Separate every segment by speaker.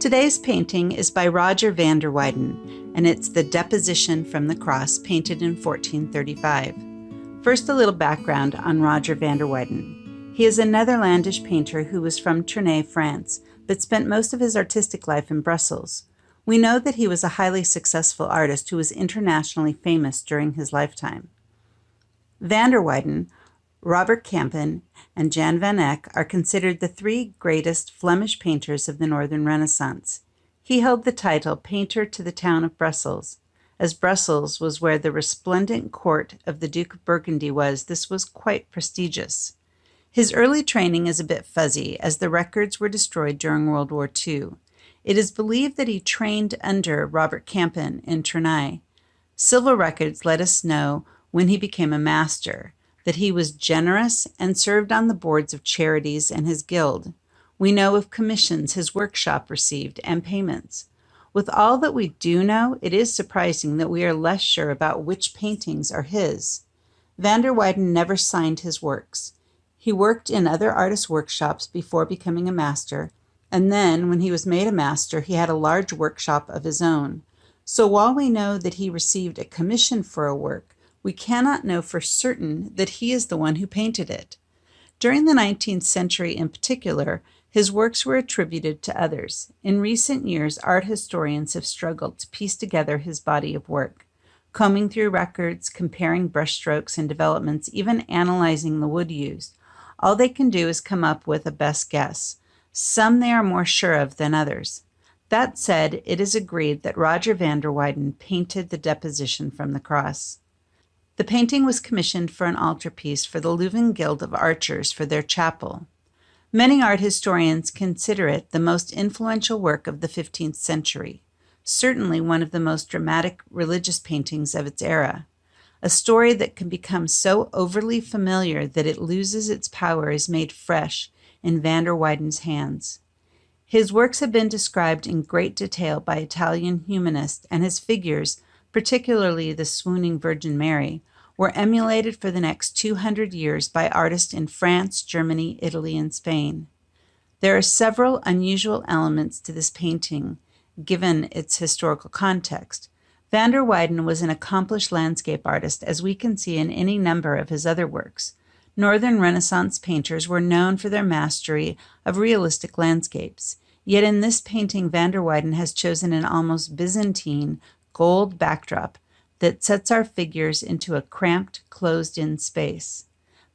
Speaker 1: Today's painting is by Rogier Van Der Weyden, and it's the Deposition from the Cross, painted in 1435. First, a little background on Rogier Van Der Weyden. He is a Netherlandish painter who was from Tournai, France, but spent most of his artistic life in Brussels. We know that he was a highly successful artist who was internationally famous during his lifetime. Van Der Weyden, Robert Campen, and Jan van Eyck are considered the three greatest Flemish painters of the Northern Renaissance. He held the title Painter to the Town of Brussels. As Brussels was where the resplendent court of the Duke of Burgundy was, this was quite prestigious. His early training is a bit fuzzy, as the records were destroyed during World War II. It is believed that he trained under Robert Campen in Tournai. Civil records let us know when he became a master, that he was generous and served on the boards of charities and his guild. We know of commissions his workshop received and payments. With all that we do know, it is surprising that we are less sure about which paintings are his. Van Der Weyden never signed his works. He worked in other artists' workshops before becoming a master, and then, when he was made a master, he had a large workshop of his own. So while we know that he received a commission for a work, we cannot know for certain that he is the one who painted it. During the 19th century in particular, his works were attributed to others. In recent years, art historians have struggled to piece together his body of work, combing through records, comparing brushstrokes and developments, even analyzing the wood used. All they can do is come up with a best guess. Some they are more sure of than others. That said, it is agreed that Rogier Van Der Weyden painted the Deposition from the Cross. The painting was commissioned for an altarpiece for the Leuven Guild of Archers for their chapel. Many art historians consider it the most influential work of the 15th century, certainly one of the most dramatic religious paintings of its era. A story that can become so overly familiar that it loses its power is made fresh in Van Der Weyden's hands. His works have been described in great detail by Italian humanists, and his figures, particularly the swooning Virgin Mary, were emulated for the next 200 years by artists in France, Germany, Italy, and Spain. There are several unusual elements to this painting, given its historical context. Van Der Weyden was an accomplished landscape artist, as we can see in any number of his other works. Northern Renaissance painters were known for their mastery of realistic landscapes. Yet in this painting, Van Der Weyden has chosen an almost Byzantine gold backdrop that sets our figures into a cramped, closed-in space.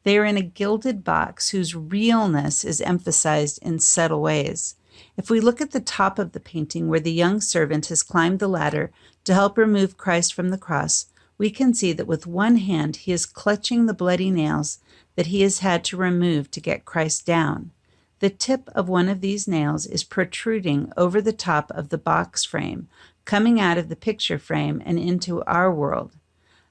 Speaker 1: They are in a gilded box whose realness is emphasized in subtle ways. If we look at the top of the painting, where the young servant has climbed the ladder to help remove Christ from the cross, we can see that with one hand he is clutching the bloody nails that he has had to remove to get Christ down. The tip of one of these nails is protruding over the top of the box frame, coming out of the picture frame and into our world.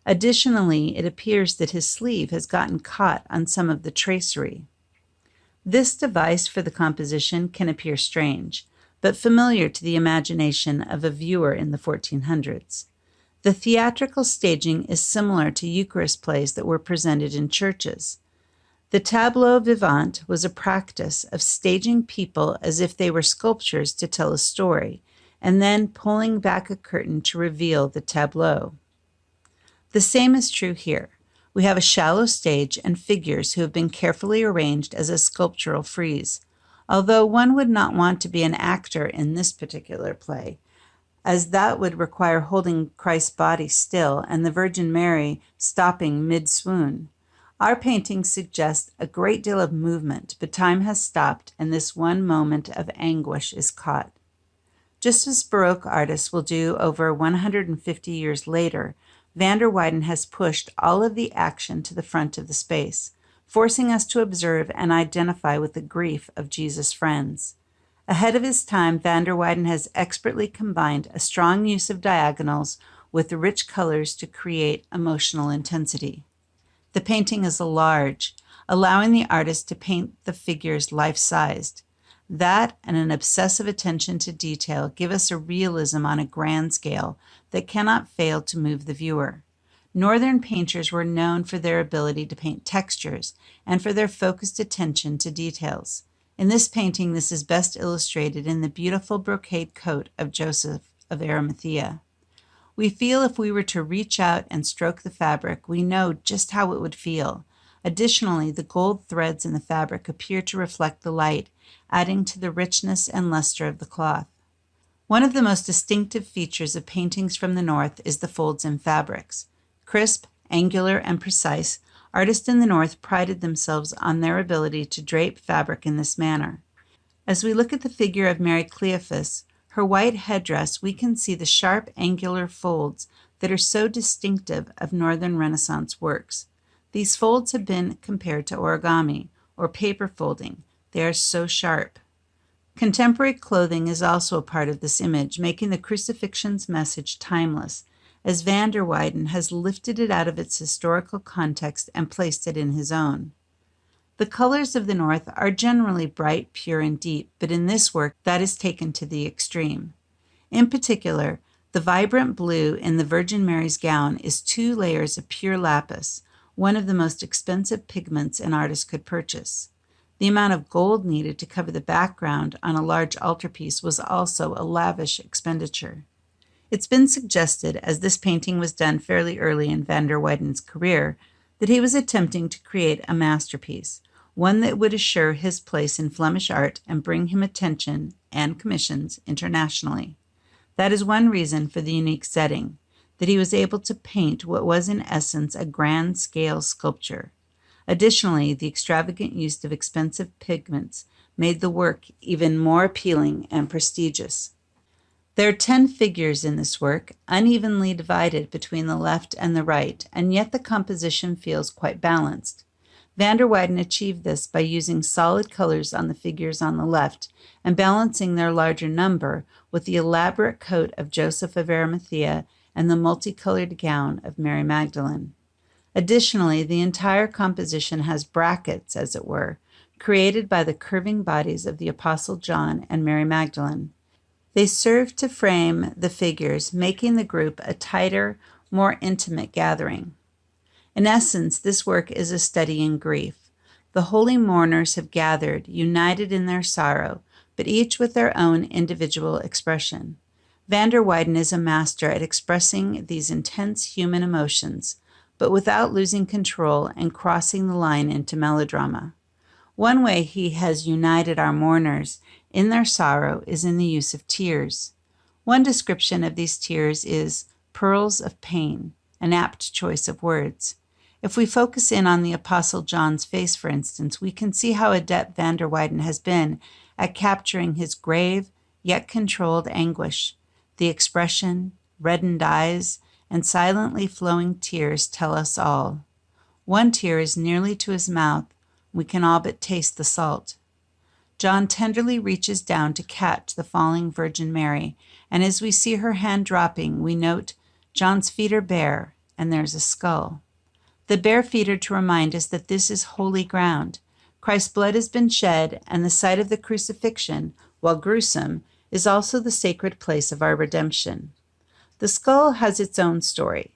Speaker 1: Additionally, it appears that his sleeve has gotten caught on some of the tracery. This device for the composition can appear strange, but familiar to the imagination of a viewer in the 1400s. The theatrical staging is similar to Eucharist plays that were presented in churches. The tableau vivant was a practice of staging people as if they were sculptures to tell a story, and then pulling back a curtain to reveal the tableau. The same is true here. We have a shallow stage and figures who have been carefully arranged as a sculptural frieze, although one would not want to be an actor in this particular play, as that would require holding Christ's body still and the Virgin Mary stopping mid-swoon. Our painting suggests a great deal of movement, but time has stopped and this one moment of anguish is caught. Just as Baroque artists will do over 150 years later, Van Der Weyden has pushed all of the action to the front of the space, forcing us to observe and identify with the grief of Jesus' friends. Ahead of his time, Van Der Weyden has expertly combined a strong use of diagonals with rich colors to create emotional intensity. The painting is large, allowing the artist to paint the figures life-sized. That and an obsessive attention to detail give us a realism on a grand scale that cannot fail to move the viewer. Northern painters were known for their ability to paint textures and for their focused attention to details. In this painting, this is best illustrated in the beautiful brocade coat of Joseph of Arimathea. We feel if we were to reach out and stroke the fabric, we know just how it would feel. Additionally, the gold threads in the fabric appear to reflect the light, adding to the richness and luster of the cloth. One of the most distinctive features of paintings from the North is the folds in fabrics. Crisp, angular, and precise, artists in the North prided themselves on their ability to drape fabric in this manner. As we look at the figure of Mary Cleophas, her white headdress, we can see the sharp, angular folds that are so distinctive of Northern Renaissance works. These folds have been compared to origami, or paper folding. They are so sharp. Contemporary clothing is also a part of this image, making the crucifixion's message timeless, as Van Der Weyden has lifted it out of its historical context and placed it in his own. The colors of the North are generally bright, pure, and deep, but in this work that is taken to the extreme. In particular, the vibrant blue in the Virgin Mary's gown is 2 layers of pure lapis, one of the most expensive pigments an artist could purchase. The amount of gold needed to cover the background on a large altarpiece was also a lavish expenditure. It's been suggested, as this painting was done fairly early in Van Der Weyden's career, that he was attempting to create a masterpiece, one that would assure his place in Flemish art and bring him attention and commissions internationally. That is one reason for the unique setting, that he was able to paint what was in essence a grand-scale sculpture. Additionally, the extravagant use of expensive pigments made the work even more appealing and prestigious. There are 10 figures in this work, unevenly divided between the left and the right, and yet the composition feels quite balanced. Van Der Weyden achieved this by using solid colors on the figures on the left and balancing their larger number with the elaborate coat of Joseph of Arimathea and the multicolored gown of Mary Magdalene. Additionally, the entire composition has brackets, as it were, created by the curving bodies of the Apostle John and Mary Magdalene. They serve to frame the figures, making the group a tighter, more intimate gathering. In essence, this work is a study in grief. The holy mourners have gathered, united in their sorrow, but each with their own individual expression. Van Der Weyden is a master at expressing these intense human emotions, but without losing control and crossing the line into melodrama. One way he has united our mourners in their sorrow is in the use of tears. One description of these tears is pearls of pain, an apt choice of words. If we focus in on the Apostle John's face, for instance, we can see how adept Van Der Weyden has been at capturing his grave yet controlled anguish. The expression, reddened eyes, and silently flowing tears tell us all. One tear is nearly to his mouth. We can all but taste the salt. John tenderly reaches down to catch the falling Virgin Mary, and as we see her hand dropping, we note John's feet are bare, and there's a skull. The bare feet are to remind us that this is holy ground. Christ's blood has been shed, and the site of the crucifixion, while gruesome, is also the sacred place of our redemption. The skull has its own story.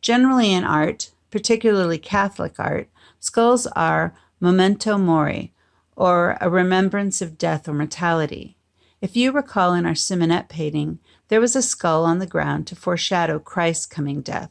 Speaker 1: Generally in art, particularly Catholic art, skulls are memento mori, or a remembrance of death or mortality. If you recall in our Simonette painting, there was a skull on the ground to foreshadow Christ's coming death.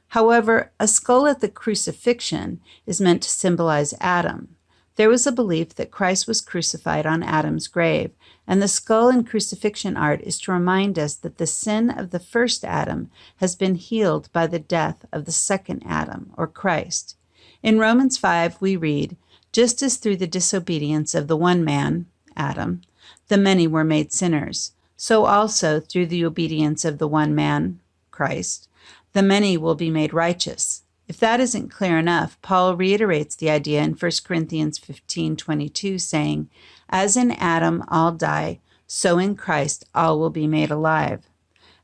Speaker 1: However, a skull at the crucifixion is meant to symbolize Adam. There was a belief that Christ was crucified on Adam's grave, and the skull in crucifixion art is to remind us that the sin of the first Adam has been healed by the death of the second Adam, or Christ. In Romans 5, we read, "Just as through the disobedience of the one man, Adam, the many were made sinners, so also through the obedience of the one man, Christ, the many will be made righteous." If that isn't clear enough, Paul reiterates the idea in 1 Corinthians 15:22, saying, "As in Adam all die, so in Christ all will be made alive."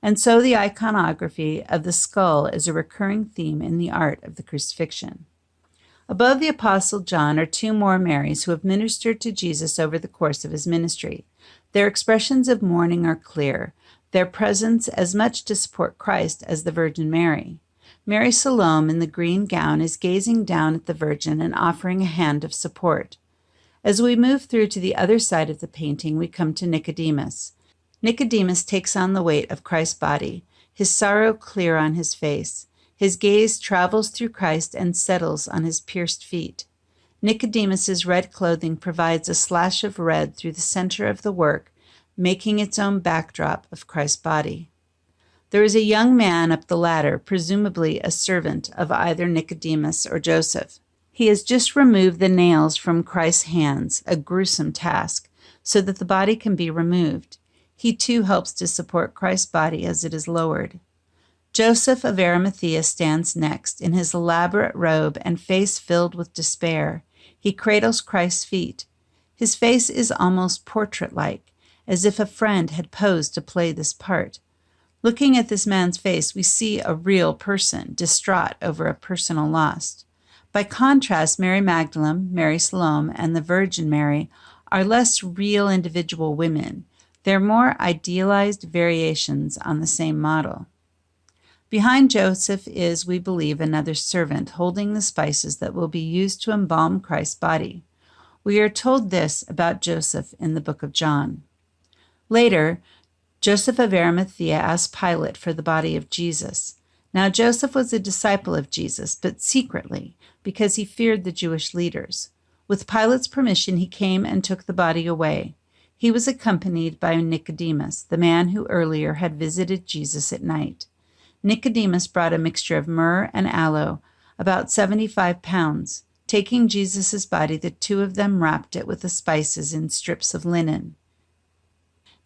Speaker 1: And so the iconography of the skull is a recurring theme in the art of the crucifixion. Above the Apostle John are 2 more Marys who have ministered to Jesus over the course of his ministry. Their expressions of mourning are clear, their presence as much to support Christ as the Virgin Mary. Mary Salome in the green gown is gazing down at the Virgin and offering a hand of support. As we move through to the other side of the painting, we come to Nicodemus. Nicodemus takes on the weight of Christ's body, his sorrow clear on his face. His gaze travels through Christ and settles on his pierced feet. Nicodemus's red clothing provides a slash of red through the center of the work, making its own backdrop of Christ's body. There is a young man up the ladder, presumably a servant of either Nicodemus or Joseph. He has just removed the nails from Christ's hands, a gruesome task, so that the body can be removed. He too helps to support Christ's body as it is lowered. Joseph of Arimathea stands next, in his elaborate robe and face filled with despair. He cradles Christ's feet. His face is almost portrait-like, as if a friend had posed to play this part. Looking at this man's face, we see a real person, distraught over a personal loss. By contrast, Mary Magdalene, Mary Salome, and the Virgin Mary are less real individual women. They're more idealized variations on the same model. Behind Joseph is, we believe, another servant holding the spices that will be used to embalm Christ's body. We are told this about Joseph in the book of John. Later, Joseph of Arimathea asked Pilate for the body of Jesus. Now Joseph was a disciple of Jesus, but secretly, because he feared the Jewish leaders. With Pilate's permission, he came and took the body away. He was accompanied by Nicodemus, the man who earlier had visited Jesus at night. Nicodemus brought a mixture of myrrh and aloe, about 75 pounds. Taking Jesus' body, the two of them wrapped it with the spices in strips of linen.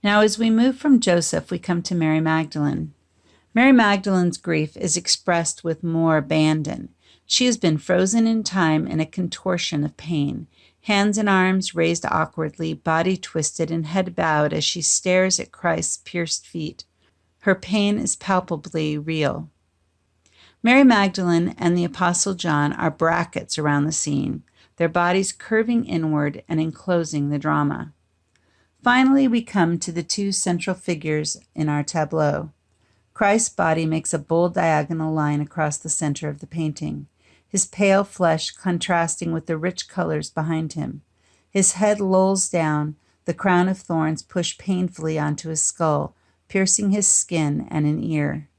Speaker 1: Now, as we move from Joseph, we come to Mary Magdalene. Mary Magdalene's grief is expressed with more abandon. She has been frozen in time in a contortion of pain, hands and arms raised awkwardly, body twisted and head bowed as she stares at Christ's pierced feet. Her pain is palpably real. Mary Magdalene and the Apostle John are brackets around the scene, their bodies curving inward and enclosing the drama. Finally, we come to the two central figures in our tableau. Christ's body makes a bold diagonal line across the center of the painting, his pale flesh contrasting with the rich colors behind him. His head lolls down, the crown of thorns pushed painfully onto his skull, piercing his skin and an ear.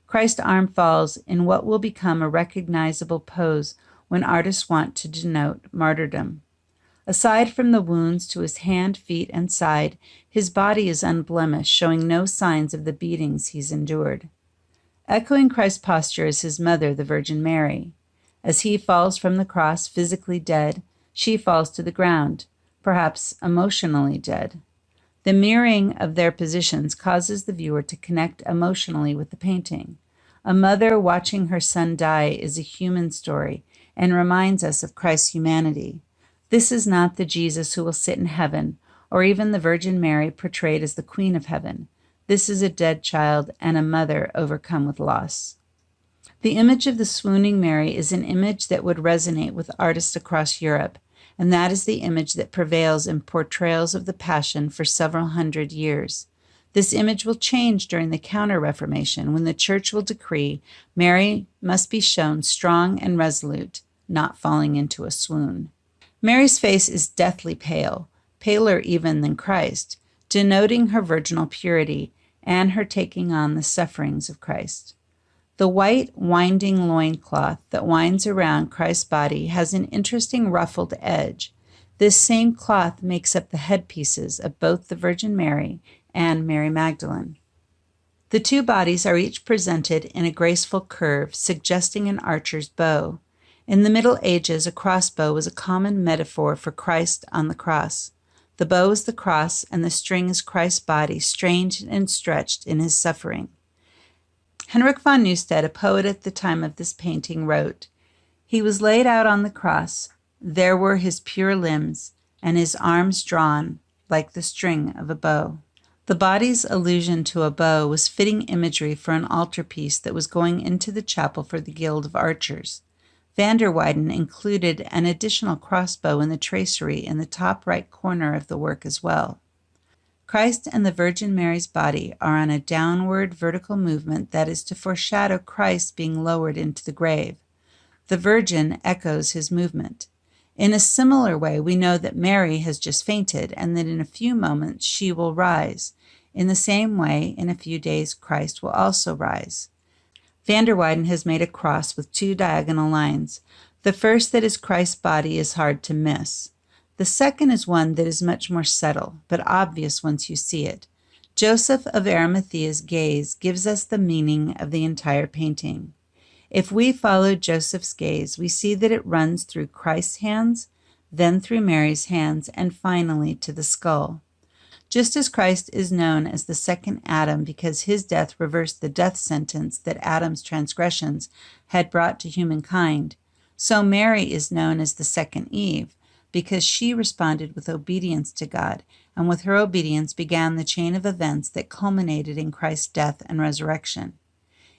Speaker 1: Christ's arm falls in what will become a recognizable pose when artists want to denote martyrdom. Aside from the wounds to his hand, feet, and side, his body is unblemished, showing no signs of the beatings he's endured. Echoing Christ's posture is his mother, the Virgin Mary. As he falls from the cross, physically dead, she falls to the ground, perhaps emotionally dead. The mirroring of their positions causes the viewer to connect emotionally with the painting. A mother watching her son die is a human story and reminds us of Christ's humanity. This is not the Jesus who will sit in heaven, or even the Virgin Mary portrayed as the Queen of Heaven. This is a dead child and a mother overcome with loss. The image of the swooning Mary is an image that would resonate with artists across Europe, and that is the image that prevails in portrayals of the Passion for several hundred years. This image will change during the Counter-Reformation, when the Church will decree Mary must be shown strong and resolute, not falling into a swoon. Mary's face is deathly pale, paler even than Christ, denoting her virginal purity and her taking on the sufferings of Christ. The white, winding loincloth that winds around Christ's body has an interesting ruffled edge. This same cloth makes up the headpieces of both the Virgin Mary and Mary Magdalene. The two bodies are each presented in a graceful curve, suggesting an archer's bow. In the Middle Ages, a crossbow was a common metaphor for Christ on the cross. The bow is the cross, and the string is Christ's body, strained and stretched in his suffering. Henrik von Neustadt, a poet at the time of this painting, wrote, "He was laid out on the cross. There were his pure limbs, and his arms drawn like the string of a bow." The body's allusion to a bow was fitting imagery for an altarpiece that was going into the chapel for the Guild of Archers. Van der Weyden included an additional crossbow in the tracery in the top right corner of the work as well. Christ and the Virgin Mary's body are on a downward vertical movement that is to foreshadow Christ being lowered into the grave. The Virgin echoes his movement. In a similar way, we know that Mary has just fainted and that in a few moments she will rise. In the same way, in a few days, Christ will also rise. Van der Weyden has made a cross with 2 diagonal lines. The first, that is Christ's body, is hard to miss. The second is one that is much more subtle, but obvious once you see it. Joseph of Arimathea's gaze gives us the meaning of the entire painting. If we follow Joseph's gaze, we see that it runs through Christ's hands, then through Mary's hands, and finally to the skull. Just as Christ is known as the second Adam because his death reversed the death sentence that Adam's transgressions had brought to humankind, so Mary is known as the second Eve because she responded with obedience to God, and with her obedience began the chain of events that culminated in Christ's death and resurrection.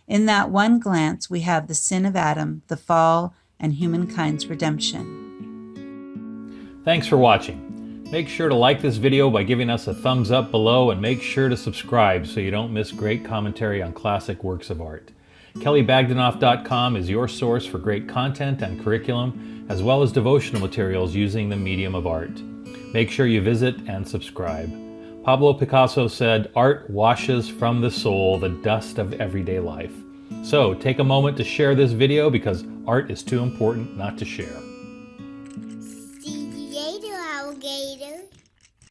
Speaker 1: In that one glance, we have the sin of Adam, the fall, and humankind's redemption.
Speaker 2: Thanks for watching. Make sure to like this video by giving us a thumbs up below, and make sure to subscribe so you don't miss great commentary on classic works of art. KellyBagdanoff.com is your source for great content and curriculum, as well as devotional materials using the medium of art. Make sure you visit and subscribe. Pablo Picasso said, "Art washes from the soul the dust of everyday life." So take a moment to share this video because art is too important not to share.